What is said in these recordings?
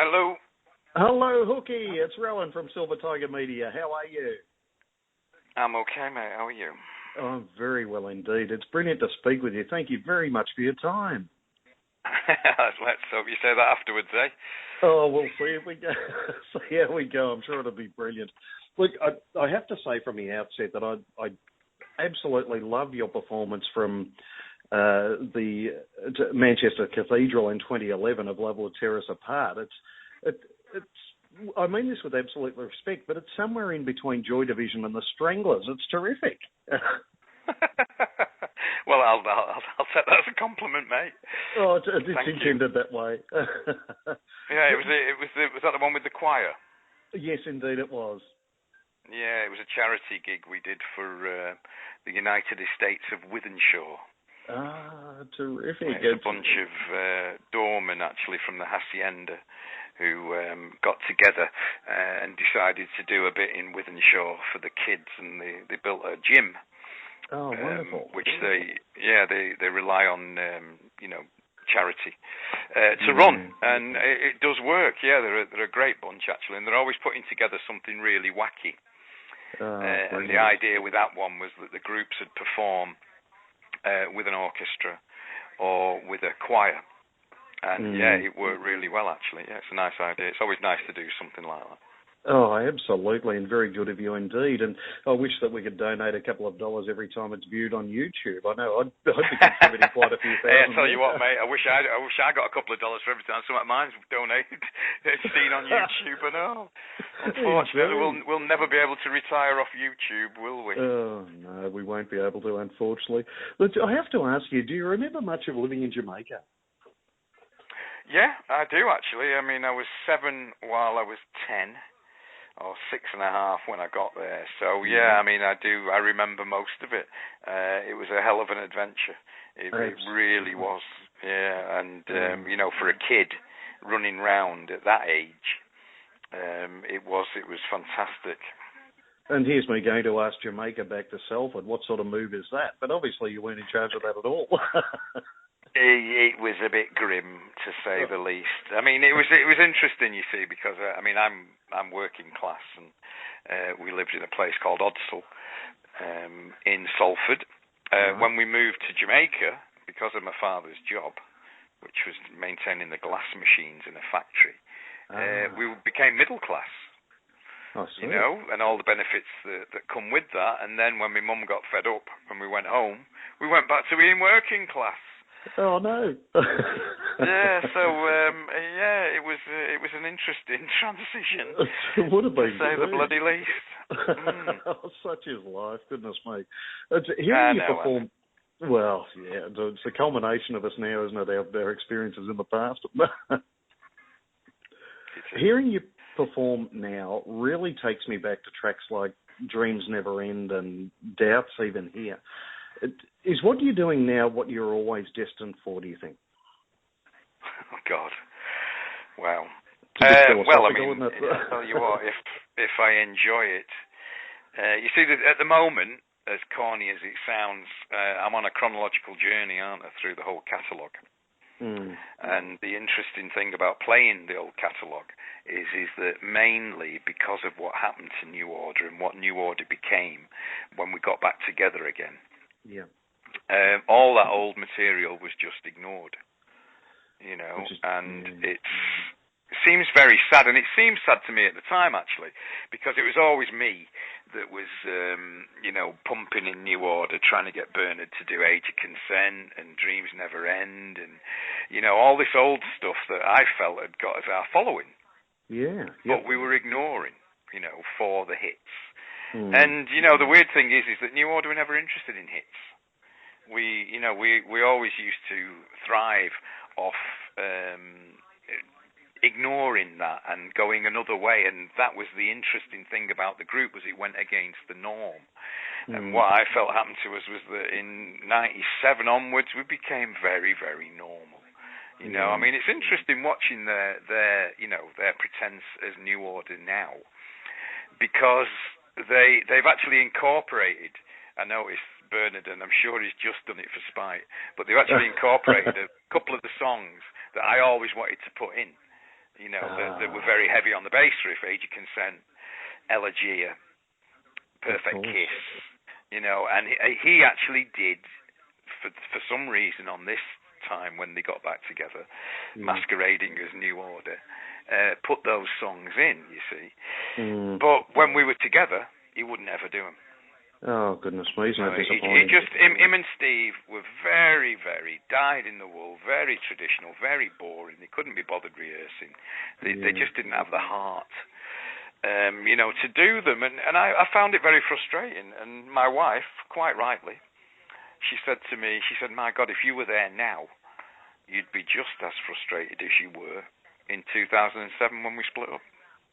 Hello. Hello, Hooky. It's Rowan from Silver Tiger Media. How are you? I'm okay, mate. How are you? Oh, I'm very well indeed. It's brilliant to speak with you. Thank you very much for your time. Let's hope you say that afterwards, eh? Oh, we'll see if we go. See how we go. I'm sure it'll be brilliant. Look, I have to say from the outset that I absolutely love your performance from the Manchester Cathedral in 2011 of Love Will Tear Us Apart. It's I mean this with absolute respect, but it's somewhere in between Joy Division and the Stranglers. It's terrific. Well, I'll take that as a compliment, mate. Oh, it's intended that way. Yeah, was that the one with the choir? Yes, indeed it was. Yeah, it was a charity gig we did for the United Estates of Wythenshawe. Ah, terrific. It's a bunch of doormen, actually, from the Hacienda who got together and decided to do a bit in Wythenshawe for the kids, and they built a gym. Oh, wonderful. Which they rely on, charity to run, and it does work. Yeah, they're a great bunch, actually, and they're always putting together something really wacky. And the idea with that one was that the groups would perform with an orchestra or with a choir. And it worked really well, actually. Yeah, it's a nice idea. It's always nice to do something like that. Oh, absolutely, and very good of you indeed. And I wish that we could donate a couple of dollars every time it's viewed on YouTube. I know I'd be contributing quite a few thousand. Hey, I tell you what, mate. I wish I got a couple of dollars for every time some of mine's donated. It's seen on YouTube, I know. Unfortunately, we'll never be able to retire off YouTube, will we? Oh no, we won't be able to, unfortunately. But I have to ask you: do you remember much of living in Jamaica? Yeah, I do actually. I mean, I was 7 while I was 10. Or 6.5 when I got there. So yeah, I mean, I remember most of it. It was a hell of an adventure. It really was. Yeah, and for a kid running round at that age, it was fantastic. And here's me going to ask Jamaica back to Salford. What sort of move is that? But obviously you weren't in charge of that at all. It was a bit grim, to say the least. I mean, it was interesting, you see, because I'm working class, and we lived in a place called Odsal in Salford. When we moved to Jamaica, because of my father's job, which was maintaining the glass machines in a factory, we became middle class. And all the benefits that come with that. And then when my mum got fed up and we went home, we went back to being working class. Oh no! It was an interesting transition. It would have been, to say the bloody least. Oh, such is life, goodness me. Hearing you perform, well, yeah, it's a culmination of us now, isn't it? Our experiences in the past. Hearing you perform now really takes me back to tracks like Dreams Never End and Doubts Even Here. Is what you're doing now what you're always destined for, do you think? Oh, God. Wow. Well, I mean, I'll tell you what, if I enjoy it... you see, at the moment, as corny as it sounds, I'm on a chronological journey, aren't I, through the whole catalogue. And the interesting thing about playing the old catalogue is that mainly because of what happened to New Order and what New Order became when we got back together again. Yeah. All that old material was just ignored, and it seems very sad, and it seems sad to me at the time, actually, because it was always me that was, pumping in New Order, trying to get Bernard to do Age of Consent and Dreams Never End, and, all this old stuff that I felt had got us our following. Yeah. But we were ignoring, for the hits. And, the weird thing is that New Order were never interested in hits. We always used to thrive off ignoring that and going another way, and that was the interesting thing about the group, was it went against the norm. And what I felt happened to us was that in 97 onwards, we became very, very normal. I mean, it's interesting watching their pretense as New Order now, because they've actually incorporated, I noticed Bernard, and I'm sure he's just done it for spite, but they've actually incorporated a couple of the songs that I always wanted to put in. that were very heavy on the bass riff, Age of Consent, Elegia, Perfect Kiss, and he actually did, for some reason on this time when they got back together, masquerading as New Order, put those songs in, you see. But when we were together, he wouldn't ever do them. Oh, goodness me, isn't that disappointing? Him and Steve were very, very dyed in the wool, very traditional, very boring. They couldn't be bothered rehearsing. They just didn't have the heart, to do them. And I found it very frustrating. And my wife, quite rightly, she said to me, my God, if you were there now, you'd be just as frustrated as you were in 2007 when we split up.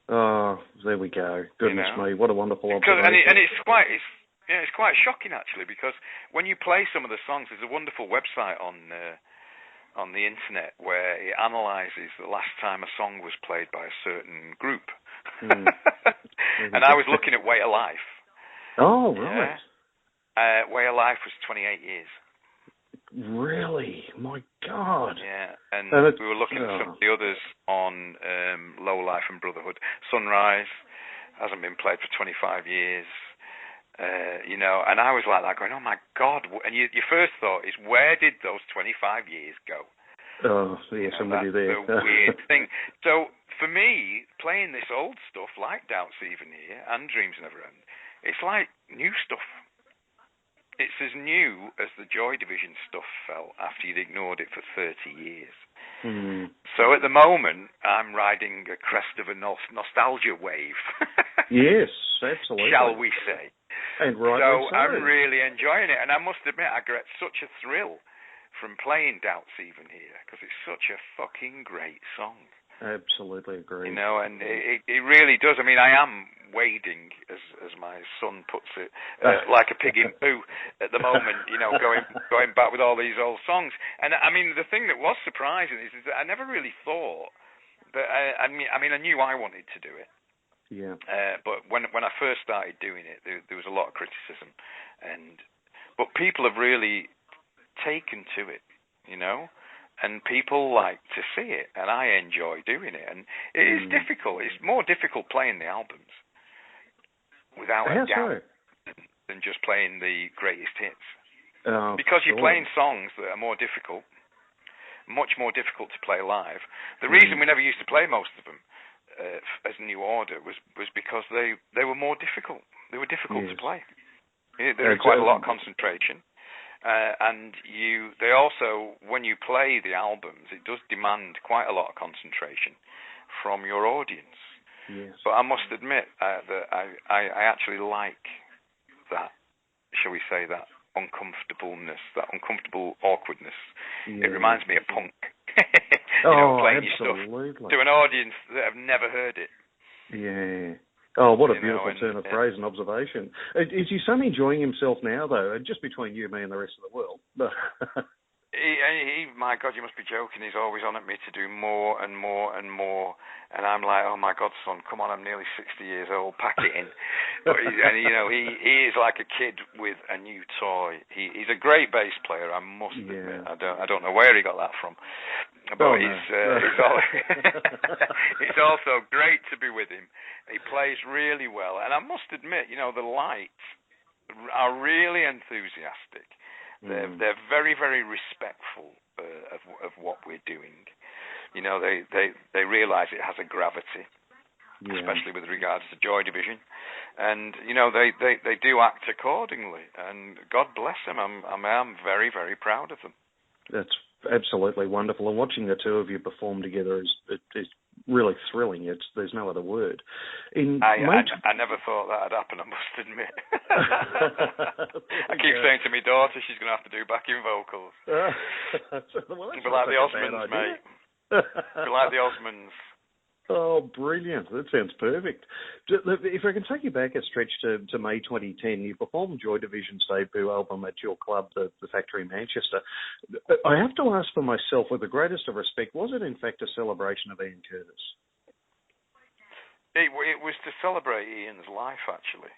Oh, there we go. Goodness me, what a wonderful observation. And it's quite shocking actually, because when you play some of the songs, there's a wonderful website on the internet where it analyses the last time a song was played by a certain group. And I was looking at Way of Life. Oh, right. Way of Life was 28 years. Really? My God. Yeah, and we were looking at some of the others on Low Life and Brotherhood. Sunrise hasn't been played for 25 years. And I was like that, going, oh my God. And your first thought is, where did those 25 years go? Oh, yeah, somebody there. That's the weird thing. So for me, playing this old stuff like Doubts Even Here and Dreams Never End, it's like new stuff. It's as new as the Joy Division stuff felt after you'd ignored it for 30 years. So at the moment, I'm riding a crest of a nostalgia wave. Yes, absolutely. Shall we say. And right so I'm really enjoying it. And I must admit, I get such a thrill from playing Doubts Even Here, because it's such a fucking great song. Absolutely agree. And it really does. I mean, I am wading, as my son puts it, like a pig in poo at the moment, going back with all these old songs. And I mean, the thing that was surprising is that I never really thought that, I knew I wanted to do it. Yeah. But when I first started doing it, there was a lot of criticism. But people have really taken to it, and people like to see it, and I enjoy doing it. And it is difficult. It's more difficult playing the albums, without a doubt, than just playing the greatest hits. Because you're playing songs that are more difficult, much more difficult to play live. The reason we never used to play most of them as New Order was because they were more difficult. They were difficult to play. They required a lot of concentration. And they also, when you play the albums, it does demand quite a lot of concentration from your audience. Yes. But I must admit that I actually like that, shall we say, that uncomfortableness, that uncomfortable awkwardness. Yeah. It reminds me of punk. Playing absolutely. Your stuff to an audience that have never heard it. Yeah. Oh, what a beautiful turn of phrase and observation. Is your son enjoying himself now, though? Just between you, me, and the rest of the world. He, my God, you must be joking. He's always on at me to do more and more and more. And I'm like, oh my God, son, come on, I'm nearly 60 years old, pack it in. He is like a kid with a new toy. He's a great bass player, I must admit. I don't know where he got that from. But it's also great to be with him. He plays really well. And I must admit, the lights are really enthusiastic. They're very, very respectful of what we're doing. They realise it has a gravity, especially with regards to Joy Division, and they do act accordingly. And God bless them. I'm very, very proud of them. That's absolutely wonderful. And watching the two of you perform together is really thrilling. There's no other word. I never thought that had happened, I must admit. I keep saying to my daughter she's going to have to do backing vocals. Be like the Osmonds, mate. Be like the Osmonds. Oh, brilliant. That sounds perfect. If I can take you back a stretch to May 2010, you performed Joy Division's debut album at your club, the Factory in Manchester. I have to ask for myself, with the greatest of respect, was it in fact a celebration of Ian Curtis? It was to celebrate Ian's life, actually.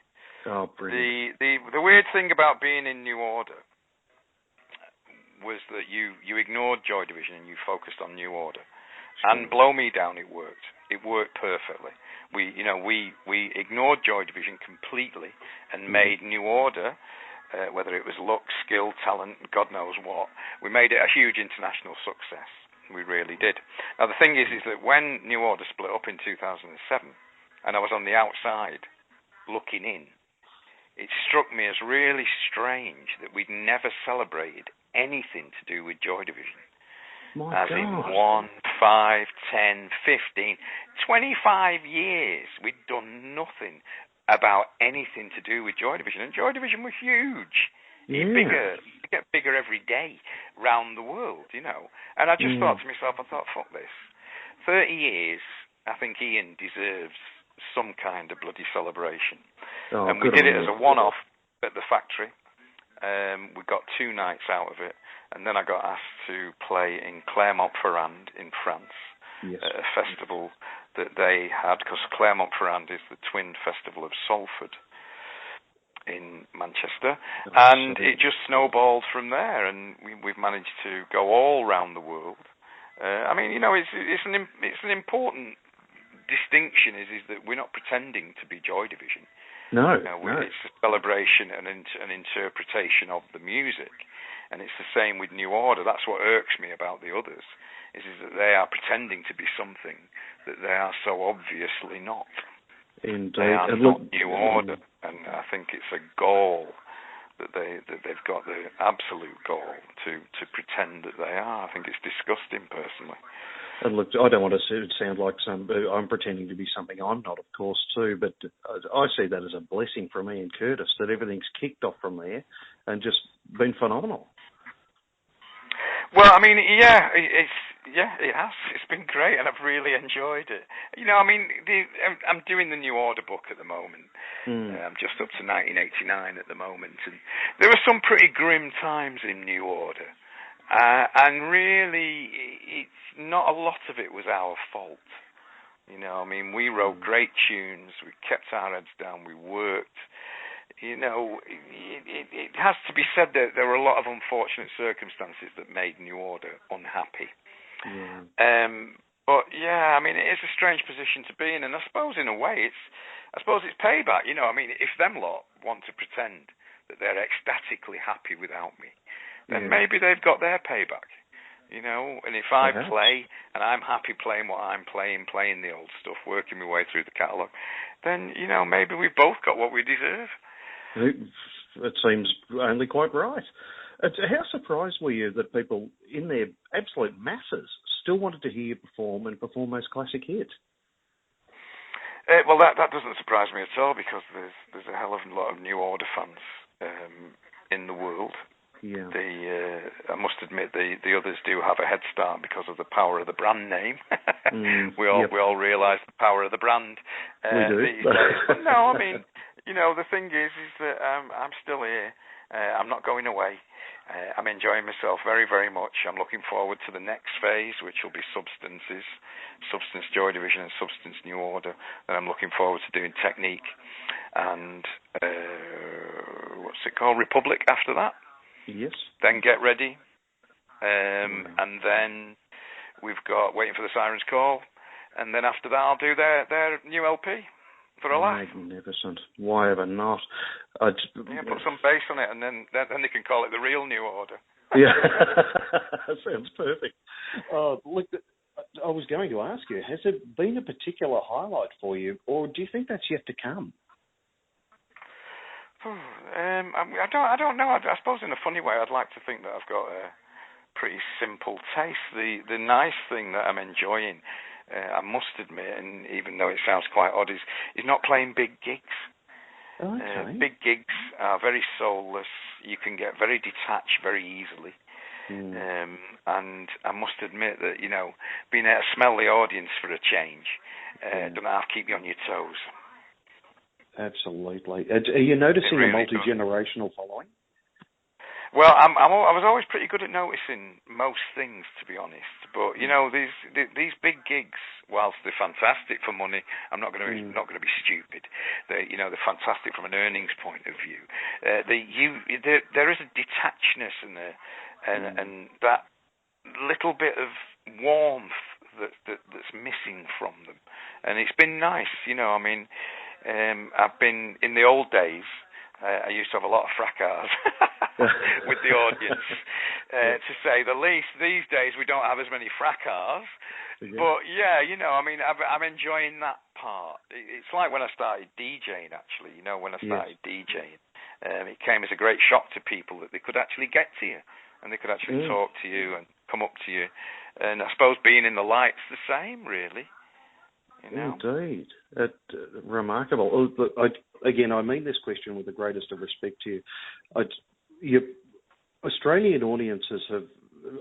Oh, brilliant. The weird thing about being in New Order was that you ignored Joy Division and you focused on New Order. Sure. And Blow Me Down, it worked. It worked perfectly. We ignored Joy Division completely and made New Order, whether it was luck, skill, talent, God knows what, we made it a huge international success. We really did. Now, the thing is that when New Order split up in 2007, and I was on the outside looking in, it struck me as really strange that we'd never celebrated anything to do with Joy Division. My as in God. 1, 5, 10, 15, 25 years, we'd done nothing about anything to do with Joy Division. And Joy Division was huge. Yeah. It get bigger every day round the world, And I just thought to myself, fuck this. 30 years, I think Ian deserves some kind of bloody celebration. Oh, and we did it as a one-off at the factory. We got 2 nights out of it. And then I got asked to play in Clermont-Ferrand in France, at a festival that they had, because Clermont-Ferrand is the twin festival of Salford in Manchester, and it just snowballed from there, and we've managed to go all around the world. It's an important distinction is that we're not pretending to be Joy Division. No, It's a celebration and an interpretation of the music, and it's the same with New Order. That's what irks me about the others, is that they are pretending to be something that they are so obviously not. Indeed. They are not New Order, and I think it's a gall that they've got, the absolute gall to pretend that they are. I think it's disgusting, personally. And look, I don't want to sound like I'm pretending to be something I'm not, of course, too, but I see that as a blessing from Ian Curtis, that everything's kicked off from there and just been phenomenal. Well, it has. It's been great, and I've really enjoyed it. I'm doing the New Order book at the moment. I'm just up to 1989 at the moment, and there were some pretty grim times in New Order. And really, it's not a lot of it was our fault. We wrote great tunes, we kept our heads down, we worked. It has to be said that there were a lot of unfortunate circumstances that made New Order unhappy. Yeah. It is a strange position to be in, and I suppose in a way it's payback. If them lot want to pretend that they're ecstatically happy without me, then maybe they've got their payback, And if I play, and I'm happy playing what I'm playing the old stuff, working my way through the catalogue, then, maybe we've both got what we deserve. It seems only quite right. How surprised were you that people, in their absolute masses, still wanted to hear you perform those classic hits? Well, that doesn't surprise me at all, because there's a hell of a lot of New Order fans in the world. Yeah. I must admit the others do have a head start because of the power of the brand name. We all realise the power of the brand. We do. These days. But no, the thing is that I'm still here. I'm not going away. I'm enjoying myself very, very much. I'm looking forward to the next phase, which will be Substance Joy Division and Substance New Order. And I'm looking forward to doing Technique and what's it called, Republic after that. Yes. Then Get Ready. And then we've got Waiting for the Siren's Call. And then after that, I'll do their new LP for a laugh. Magnificent. Why ever not? Put some bass on it, and then they can call it the real New Order. Yeah. Sounds perfect. Look, I was going to ask you, has there been a particular highlight for you, or do you think that's yet to come? I don't know. I suppose in a funny way, I'd like to think that I've got a pretty simple taste. The nice thing that I'm enjoying, I must admit, and even though it sounds quite odd, is not playing big gigs. Okay. Big gigs are very soulless. You can get very detached very easily. And I must admit that, being able to smell the audience for a change doesn't have to keep you on your toes. Absolutely. Are you noticing a multi-generational following? Well, I was always pretty good at noticing most things, to be honest. But these big gigs, whilst they're fantastic for money, I'm not going to be stupid. They're fantastic from an earnings point of view. There is a detachedness and that little bit of warmth that's missing from them, and it's been nice. I mean, I've been in the old days. I used to have a lot of fracas with the audience, to say the least. These days we don't have as many fracas, but I mean, I'm enjoying that part. It's like when I started DJing. Actually, when I started DJing, it came as a great shock to people that they could actually get to you, and they could actually talk to you and come up to you. And I suppose being in the light's the same, really. Indeed. Remarkable. I mean this question with the greatest of respect to you. Australian audiences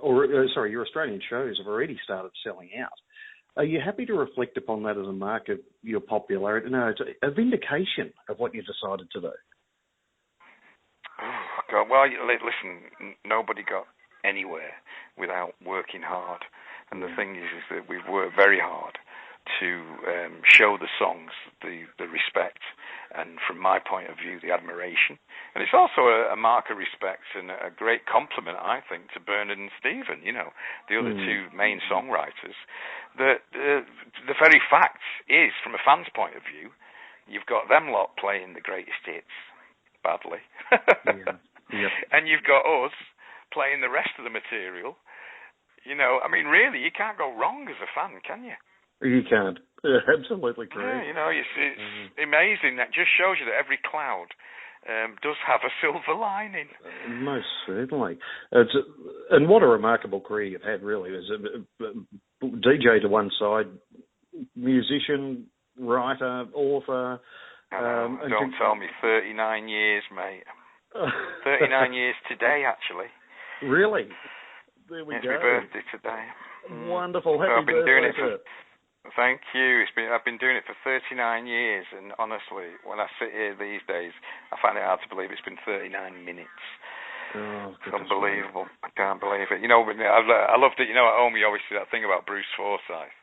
your Australian shows have already started selling out. Are you happy to reflect upon that as a mark of your popularity? No, it's a vindication of what you decided to do. Oh, God. Well, listen, nobody got anywhere without working hard. And the thing is that we've worked very hard to show the songs the respect, and from my point of view, the admiration. And it's also a mark of respect and a great compliment, I think, to Bernard and Stephen, the other two main songwriters. The very fact is, from a fan's point of view, you've got them lot playing the greatest hits badly. And you've got us playing the rest of the material. I mean, really, you can't go wrong as a fan, can you? You can't. Absolutely correct. Yeah, it's amazing. That just shows you that every cloud does have a silver lining. Most certainly. And what a remarkable career you've had, really. As a DJ to one side, musician, writer, author. Don't tell me 39 years, mate. 39 years today, actually. Really? There we go. It's my birthday today. Wonderful. Happy birthday. Thank you. I've been doing it for 39 years, and honestly, when I sit here these days, I find it hard to believe it's been 39 minutes. It's unbelievable. I can't believe it. I loved it. At home you always see that thing about Bruce Forsyth.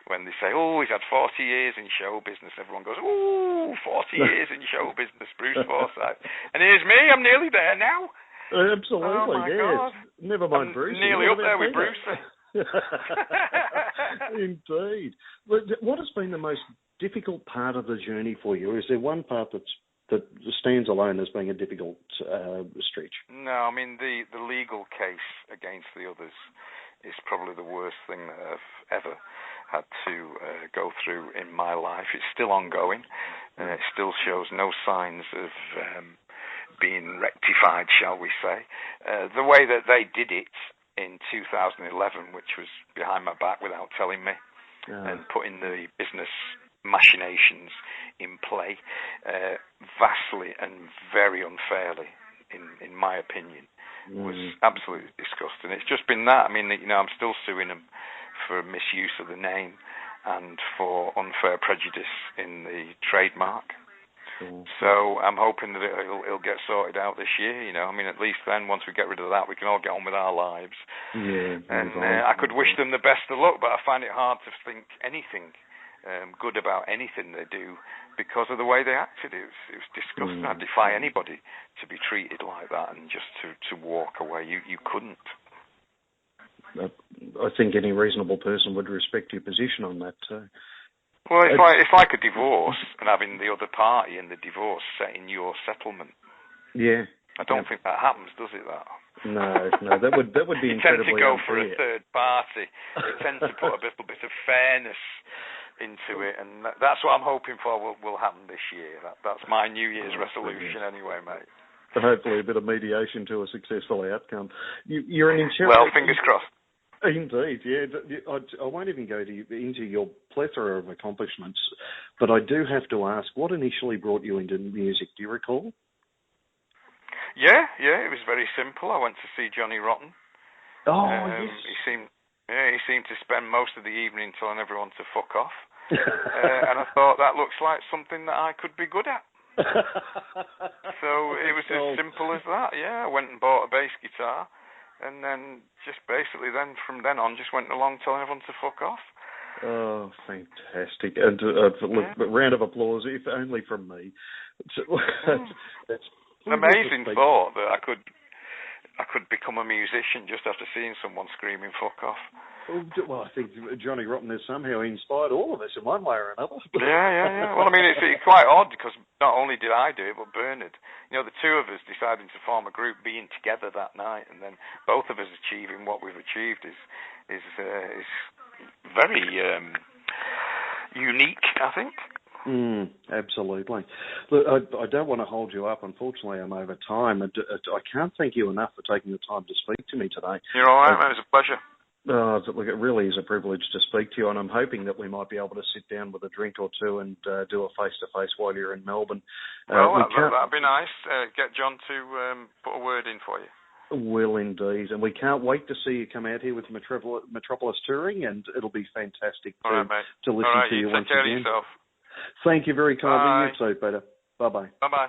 When they say, he's had 40 years in show business, everyone goes, 40 years in show business, Bruce Forsyth. And here's me, I'm nearly there now. Absolutely, oh my yes. God. Never mind Bruce. Nearly up there with Bruce. Indeed. What has been the most difficult part of the journey for you? Is there one part that stands alone as being a difficult stretch? No, I mean, the legal case against the others is probably the worst thing that I've ever had to go through in my life. It's still ongoing. It still shows no signs of being rectified, shall we say. The way that they did it in 2011, which was behind my back without telling me, and putting the business machinations in play, vastly and very unfairly, in my opinion, was absolutely disgusting. It's just been that. I mean, I'm still suing them for misuse of the name and for unfair prejudice in the trademark. So I'm hoping that it'll get sorted out this year. I mean, at least then, once we get rid of that, we can all get on with our lives. And I could wish them the best of luck, but I find it hard to think anything good about anything they do because of the way they acted. It was disgusting. I defy anybody to be treated like that and just to walk away. You couldn't. I think any reasonable person would respect your position on that too. Well, it's like a divorce and having the other party in the divorce setting your settlement. Yeah. I don't think that happens, does it? That? No, that would be incredibly You tend to go unfair. for a third party. You tend to put a little bit of fairness into it, and that's what I'm hoping for will happen this year. That's my New Year's resolution anyway, mate. Hopefully a bit of mediation to a successful outcome. You're an insurance... Well, fingers crossed. Indeed, yeah. I won't even go into your plethora of accomplishments, but I do have to ask, what initially brought you into music? Do you recall? Yeah, it was very simple. I went to see Johnny Rotten. Yes. He seemed to spend most of the evening telling everyone to fuck off. And I thought, that looks like something that I could be good at. So it was as simple as that, yeah. I went and bought a bass guitar. And then just basically from then on, just went along telling everyone to fuck off. Oh, fantastic. And a round of applause, if only from me. That's an amazing thought that I could become a musician just after seeing someone screaming fuck off. Well, I think Johnny Rotten has somehow inspired all of us in one way or another. Yeah. Well, I mean, it's quite odd because not only did I do it, but Bernard. You know, the two of us deciding to form a group, being together that night, and then both of us achieving what we've achieved is very unique, I think. Absolutely. Look, I don't want to hold you up. Unfortunately, I'm over time. I can't thank you enough for taking the time to speak to me today. You're all right, man. It was a pleasure. Look, it really is a privilege to speak to you, and I'm hoping that we might be able to sit down with a drink or two and do a face-to-face while you're in Melbourne. Well, that'd be nice. Get John to put a word in for you. Will indeed, and we can't wait to see you come out here with Metropolis Touring, and it'll be fantastic to listen to you once again. Take care of yourself. Thank you very kindly. You too, Peter. Bye-bye. Bye-bye.